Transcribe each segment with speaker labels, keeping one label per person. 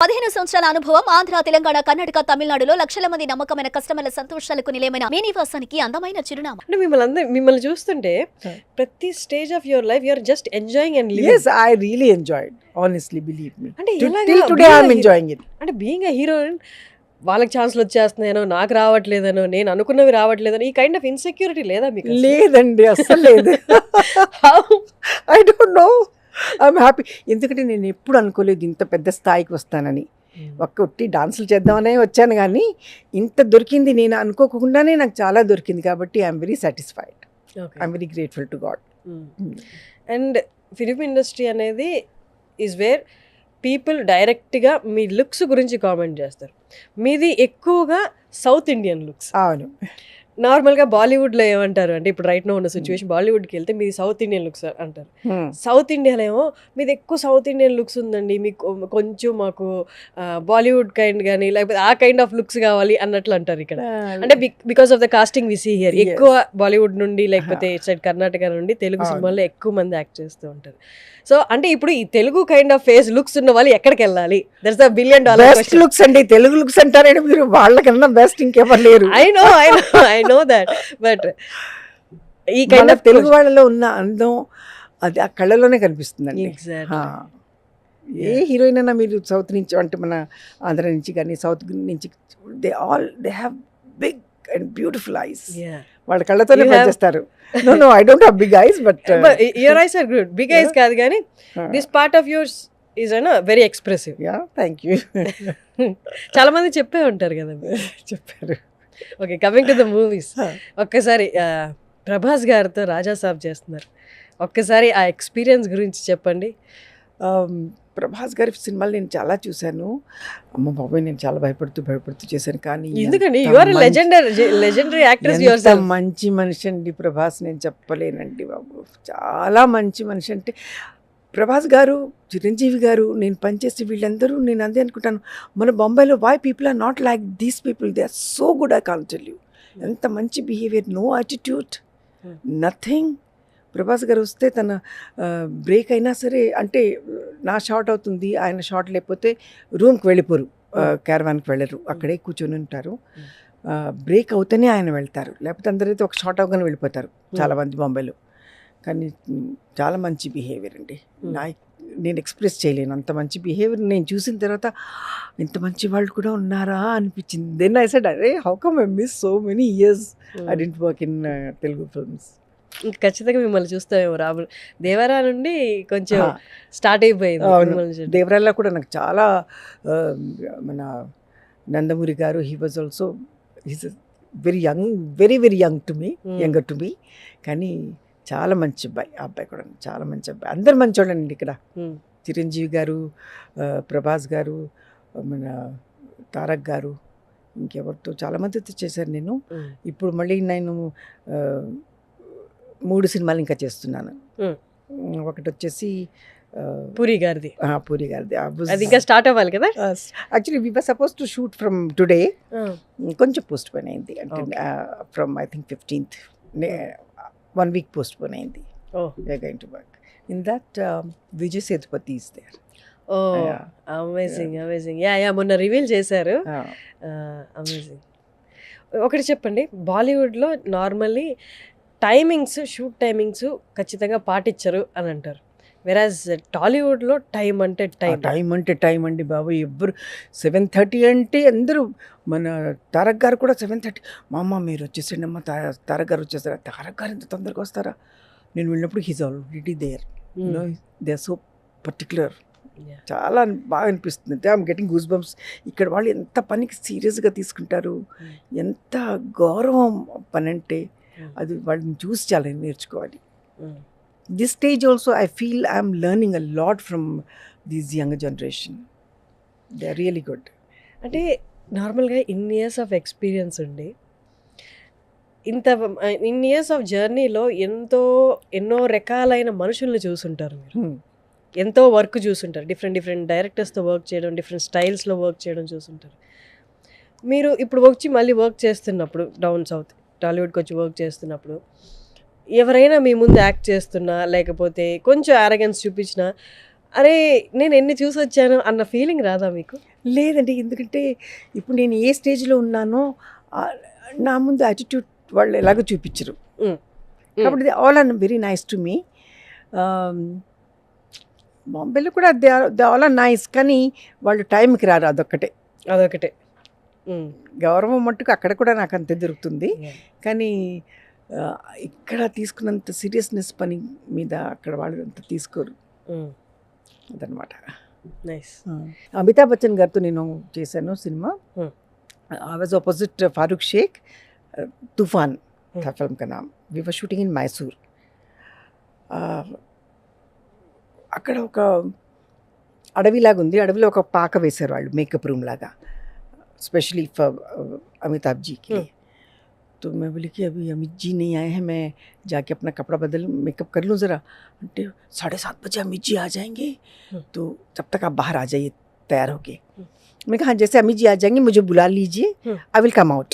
Speaker 1: 15 సంవత్సరాల అనుభవం ఆంధ్ర, తెలంగాణ, కర్ణాటక, తమిళనాడులో లక్షల మంది నమ్మకమైన కస్టమర్ల సంతోషాలకు నిలయమైన మీ నివాసానికి అందమైన చిరునామా.
Speaker 2: అంటే మిమ్మల్ని చూస్తుంటే ప్రతి stage of your life you're just enjoying and living.
Speaker 3: Yes, I really enjoyed. Honestly, believe me.
Speaker 2: అంటే
Speaker 3: Till today, I'm enjoying it.
Speaker 2: అంటే బీయింగ్ ఎ హీరోయిన్ వాళ్ళకి ఛాన్స్లు వచ్చేస్తున్నాయనో నాకు రావట్లేదనో నేను అనుకున్నవి రావట్లేదనో ఈ కైండ్ ఆఫ్ ఇన్సెక్యూరిటీ లేదా మీకు?
Speaker 3: లేదండి, అస్సలు లేదు. I don't know, I'm happy. ఎందుకంటే నేను ఎప్పుడు అనుకోలేదు ఇంత పెద్ద స్థాయికి వస్తానని. ఒట్టి డాన్సులు చేద్దామనే వచ్చాను, కానీ ఇంత దొరికింది నేను అనుకోకుండానే నాకు చాలా దొరికింది. కాబట్టి I'm very satisfied. I'm very grateful to God.
Speaker 2: And film industry అనేది ఈజ్ వేర్ పీపుల్ డైరెక్ట్గా మీ లుక్స్ గురించి కామెంట్ చేస్తారు. మీది ఎక్కువగా సౌత్ ఇండియన్ లుక్స్.
Speaker 3: అవును.
Speaker 2: నార్మల్గా బాలీవుడ్లో ఏమంటారు అంటే ఇప్పుడు రైట్ నో ఉన్న సిచ్యువేషన్ బాలీవుడ్కి వెళ్తే మీది సౌత్ ఇండియన్ లుక్స్ అంటారు. సౌత్ ఇండియాలో ఏమో మీది ఎక్కువ సౌత్ ఇండియన్ లుక్స్ ఉందండి, మీకు కొంచెం మాకు బాలీవుడ్ కైండ్ కానీ లేకపోతే ఆ కైండ్ ఆఫ్ లుక్స్ కావాలి అన్నట్లు అంటారు ఇక్కడ. అంటే because of the casting we see here ఎక్కువ బాలీవుడ్ నుండి లేకపోతే ఇట్ సైడ్ కర్ణాటక నుండి తెలుగు సినిమాల్లో ఎక్కువ మంది యాక్ట్ చేస్తూ ఉంటారు. సో అంటే ఇప్పుడు ఈ Telugu kind of face looks ఉన్న వాళ్ళు ఎక్కడికి వెళ్ళాలి? That's the $1 billion
Speaker 3: best looks అండి. తెలుగు లుక్స్ అంటారంటే మీరు వాళ్ళకన్నా బెస్ట్ ఇంకెవరు లేరు.
Speaker 2: I know that. బట్ ఈ కైండ్ ఆఫ్
Speaker 3: తెలుగు వాళ్ళలో ఉన్న అందం అది ఆ కళ్ళలోనే కనిపిస్తుందండి. ఏ హీరోయిన్ అయినా మీరు సౌత్ నుంచి అంటే మన ఆంధ్ర నుంచి కానీ సౌత్ నుంచి they have big and beautiful eyes. వాళ్ళ కళ్ళతోనే పనిచేస్తారు. No, I don't have big eyes, but
Speaker 2: your eyes are good. Big eyes కాదు కానీ this part of yours is very expressive.
Speaker 3: Yeah, thank you.
Speaker 2: చాలా మంది చెప్పే ఉంటారు కదా.
Speaker 3: చెప్పారు.
Speaker 2: Okay, coming to the movies. ఒక్కసారి ప్రభాస్ గారితో రాజా సాబ్ చేస్తున్నారు. ఒక్కసారి ఆ ఎక్స్పీరియన్స్ గురించి చెప్పండి.
Speaker 3: ప్రభాస్ గారి సినిమాలు నేను చాలా చూశాను. అమ్మ బాబాయ్, నేను చాలా భయపడుతూ చేశాను. కానీ
Speaker 2: ఎందుకండి you are legendary actress yourself.
Speaker 3: మంచి మనిషి అండి ప్రభాస్, నేను చెప్పలేనండి బాబు. చాలా మంచి మనిషి. అంటే ప్రభాస్ గారు, చిరంజీవి గారు, నేను పనిచేసే వీళ్ళందరూ నేను అదే అనుకుంటాను. మన బొంబాయిలో why people are not like these people, they are so good. I can't tell you. ఎంత మంచి behaviour, no attitude, nothing. Prabhas garu వస్తే తన బ్రేక్ అయినా సరే, అంటే నా షార్ట్ అవుతుంది, ఆయన షార్ట్ లేకపోతే రూమ్కి వెళ్ళిపోరు, క్యారవాన్కి వెళ్ళరు, అక్కడే కూర్చొని ఉంటారు. బ్రేక్ అవుతేనే ఆయన వెళ్తారు, లేకపోతే అందరైతే ఒక షార్ట్ అవగానే వెళ్ళిపోతారు చాలామంది బొంబాయిలో. కానీ చాలా మంచి బిహేవియర్ అండి. నేను ఎక్స్ప్రెస్ చేయలేను అంత మంచి బిహేవియర్. నేను చూసిన తర్వాత ఇంత మంచి వాళ్ళు కూడా ఉన్నారా అనిపించింది. దెన్ ఐ సెడ్, అరే how come I miss so many years I didn't work in Telugu films.
Speaker 2: ఇంకా ఖచ్చితంగా మిమ్మల్ని చూస్తామేమో. రాబోయే దేవరా నుండి కొంచెం స్టార్ట్ అయిపోయింది.
Speaker 3: దేవరాలో కూడా నాకు చాలా మన నందమూరి గారు, he was also he's very young, very very younger to me. కానీ చాలా మంచి అబ్బాయి. ఆ అబ్బాయి కూడా చాలా మంచి అబ్బాయి. అందరు మంచోళ్ళండి ఇక్కడ. చిరంజీవి గారు, ప్రభాస్ గారు, మన తారక్ గారు, ఇంకెవరితో చాలామందితో చేశాను నేను. ఇప్పుడు మళ్ళీ నేను 3 సినిమాలు ఇంకా చేస్తున్నాను. ఒకటి వచ్చేసి
Speaker 2: పూరి గారిది.
Speaker 3: అది
Speaker 2: ఇంకా స్టార్ట్ అవ్వాలి కదా.
Speaker 3: Actually we were supposed to shoot from today. కొంచెం పోస్ట్ పోన్ అయింది. అంటే from I think 15th 1 week postpone అయింది. We are going to work in that. Vijay Sethupathi is there.
Speaker 2: Amazing. Yeah మొన్న రివీల్ చేశారు. అమేజింగ్. ఒకటి చెప్పండి, బాలీవుడ్లో నార్మల్లీ షూట్ టైమింగ్స్ ఖచ్చితంగా పాటించరు అని అంటారు. వెరాజ్ టాలీవుడ్లో టైం అంటే
Speaker 3: టైం అండి బాబు. ఎవ్వరు 7:30 అంటే అందరూ, మన తారక్ గారు కూడా 7:30, మా అమ్మ మీరు వచ్చేసండి అమ్మ, తారక్ గారు వచ్చేస్తారా. తారక్ గారు ఎంత తొందరగా వస్తారా? నేను వెళ్ళినప్పుడు he's already there. They are so particular. చాలా బాగా అనిపిస్తుంది. I'm getting goose bumps. ఇక్కడ వాళ్ళు ఎంత పనికి సీరియస్గా తీసుకుంటారు, ఎంత గౌరవం పని అంటే. అది వాళ్ళని చూసి చాలా నేర్చుకోవాలి. This stage also I feel I'm learning a lot from this younger generation. They are really good.
Speaker 2: అంటే నార్మల్గా ఇయర్స్ ఆఫ్ ఎక్స్పీరియన్స్ ఉండి ఇయర్స్ ఆఫ్ జర్నీలో ఎన్నో రకాలైన మనుషుల్ని చూసుంటారు మీరు. ఎంతో వర్క్ చూసుంటారు. డిఫరెంట్ డైరెక్టర్స్తో వర్క్ చేయడం, డిఫరెంట్ స్టైల్స్లో వర్క్ చేయడం చూసుంటారు. మీరు ఇప్పుడు వచ్చి మళ్ళీ వర్క్ చేస్తున్నప్పుడు డౌన్ సౌత్ టాలీవుడ్కి వచ్చి వర్క్ చేస్తున్నప్పుడు ఎవరైనా మీ ముందు యాక్ట్ చేస్తున్నా లేకపోతే కొంచెం ఆరగెన్స్ చూపించినా అరే నేను ఎన్ని చూసి వచ్చాను అన్న ఫీలింగ్ రాదా మీకు?
Speaker 3: లేదండి, ఎందుకంటే ఇప్పుడు నేను ఏ స్టేజ్లో ఉన్నానో నా ముందు యాటిట్యూడ్ వాళ్ళు ఎలాగో చూపించరు. కాబట్టి all are very nice to me. బాంబేలో కూడా దే ఆల్ ఆర్ నైస్, కానీ వాళ్ళు టైంకి రారు, అదొక్కటే. గౌరవం మట్టుకు అక్కడ కూడా నాకు అంతే దొరుకుతుంది, కానీ ఇక్కడ తీసుకున్నంత సీరియస్నెస్ పని మీద అక్కడ వాళ్ళు అంత తీసుకోరు, అదనమాట.
Speaker 2: నైస్.
Speaker 3: అమితాబ్ బచ్చన్ గారితో నేను చేశాను సినిమా. I was opposite Farooq Shaikh. Toofan था फिल्म का नाम. We were shooting in Mysore. అక్కడ ఒక అడవిలాగా ఉంది, అడవిలో ఒక పాక వేశారు వాళ్ళు, మేకప్ రూమ్ లాగా, स्पेशली फॉर अमिताभ जी के लिए. तो मैं बोली कि अभी अमित जी नहीं आए हैं, मैं जाके अपना कपड़ा बदल मेकअप कर लूँ ज़रा. 7:30 बजे अमित जी आ जाएंगे, तो जब तक आप बाहर आ जाइए तैयार होके. मैंने कहा हाँ, जैसे अमित जी आ जाएंगे मुझे बुला लीजिए, I will come out.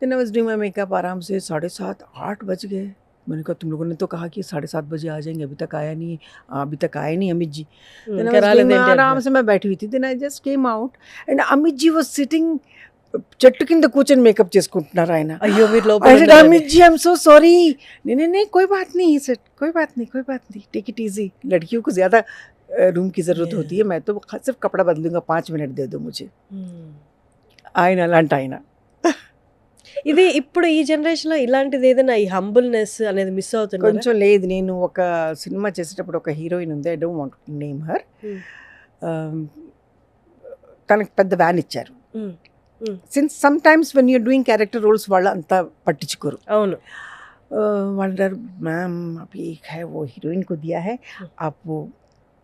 Speaker 3: Then I was doing my makeup. आराम से 7:30 8 बज गए. मैंने कहा तुम लोगों ने तो कहा कि 7:30 बजे आ जाएंगे, अभी तक आए नहीं अमित जी. आराम से मैं बैठी हुई थी. Then I just came out and Amit ji was sitting చెట్టు కింద కూర్చొని మేకప్ చేసుకుంటున్నారు ఆయన.
Speaker 2: అయ్యో మీరు లోపల
Speaker 3: Amit ji I am so sorry. नहीं कोई बात नहीं सेट, कोई बात नहीं, टेक इट इजी. लड़कियों को ज़्यादा रूम की ज़रूरत होती है, मैं तो सिर्फ कपड़ा बदलूंगा, 5 मिनट दे दो मुझे. ఆయన అలాంటి ఆయన.
Speaker 2: ఇది ఇప్పుడు ఈ జనరేషన్లో ఇలాంటిది ఏదైనా ఈ హంబుల్నెస్ అనేది మిస్ అవుతుంది
Speaker 3: కొంచెం. లేదు, నేను ఒక సినిమా చేసేటప్పుడు ఒక హీరోయిన్ ఉంది, I don't want to name her. తనకి పెద్ద వ్యాన్ ఇచ్చారు. Since sometimes when you're doing character roles వాళ్ళు అంతా పట్టించుకోరు.
Speaker 2: అవును.
Speaker 3: వాళ్ళు అంటారు मैम अभी एक है वो हीरोइन को दिया है, आप वो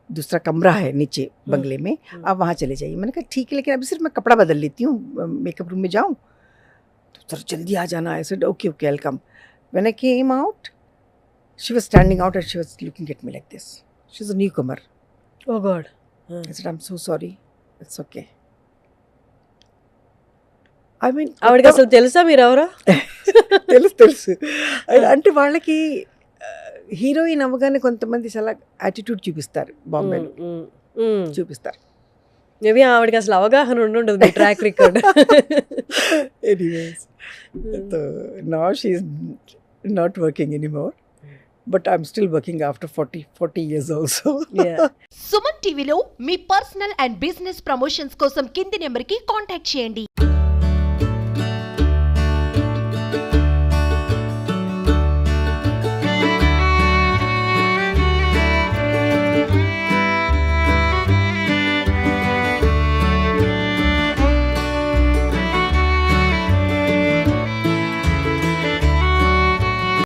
Speaker 3: दूसरा कमरा है नीचे बंगले में, आप वहाँ चले जाइए. मैंने कहा ठीक है, लेकिन अभी सिर्फ मैं कपड़ा बदल लेती हूँ, मेकअप रूम में जाऊँ तो सर जल्दी आ जाना. I said okay I'll come. When I came out, she was standing out and she was looking at me like this. She's a newcomer.
Speaker 2: Oh God.
Speaker 3: I said I'm so sorry, it's okay. I mean
Speaker 2: ఆవిడకి అసలు తెలుసా మీరు ఎవరో?
Speaker 3: తెలుసు. అంటే వాళ్ళకి heroine అవ్వగానే కొంతమంది చాలా యాటిట్యూడ్ చూపిస్తారు, బాంబేలో చూపిస్తారు.
Speaker 2: మేబీ ఆవిడకి అసలు అవగాహన ఉండదు మీ track record.
Speaker 3: Anyways, so now she is not working anymore, but I'm still working after 40 years also.
Speaker 2: Yeah.
Speaker 4: Suman టీవీలో మీ పర్సనల్ అండ్ బిజినెస్ ప్రమోషన్స్ కోసం కింది నెంబర్కి కాంటాక్ట్ చేయండి.